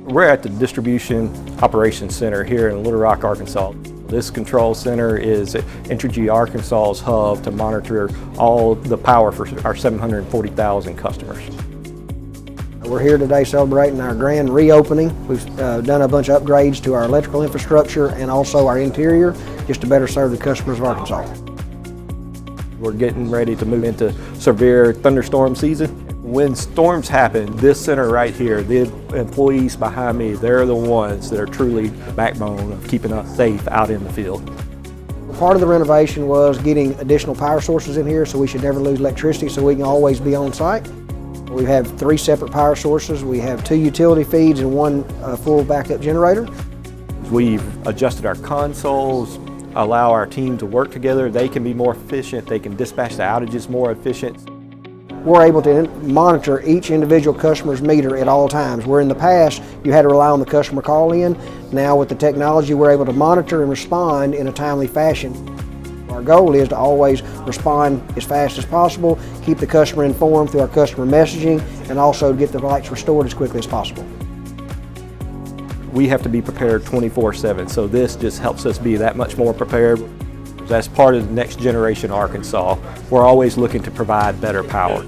We're at the Distribution Operations Center here in Little Rock, Arkansas. This control center is Entergy Arkansas's hub to monitor all the power for our 740,000 customers. We're here today celebrating our grand reopening. We've done a bunch of upgrades to our electrical infrastructure and also our interior just to better serve the customers of Arkansas. We're getting ready to move into severe thunderstorm season. When storms happen, this center right here, the employees behind me, they're the ones that are truly the backbone of keeping us safe out in the field. Part of the renovation was getting additional power sources in here, so we should never lose electricity so we can always be on site. We have 3 separate power sources. We have 2 utility feeds and 1 full backup generator. We've adjusted our consoles, allow our team to work together. They can be more efficient. They can dispatch the outages more efficient. We're able to monitor each individual customer's meter at all times, where in the past you had to rely on the customer call in. Now with the technology, we're able to monitor and respond in a timely fashion. Our goal is to always respond as fast as possible, keep the customer informed through our customer messaging, and also get the lights restored as quickly as possible. We have to be prepared 24/7, so this just helps us be that much more prepared. That's part of the next generation Arkansas. We're always looking to provide better power.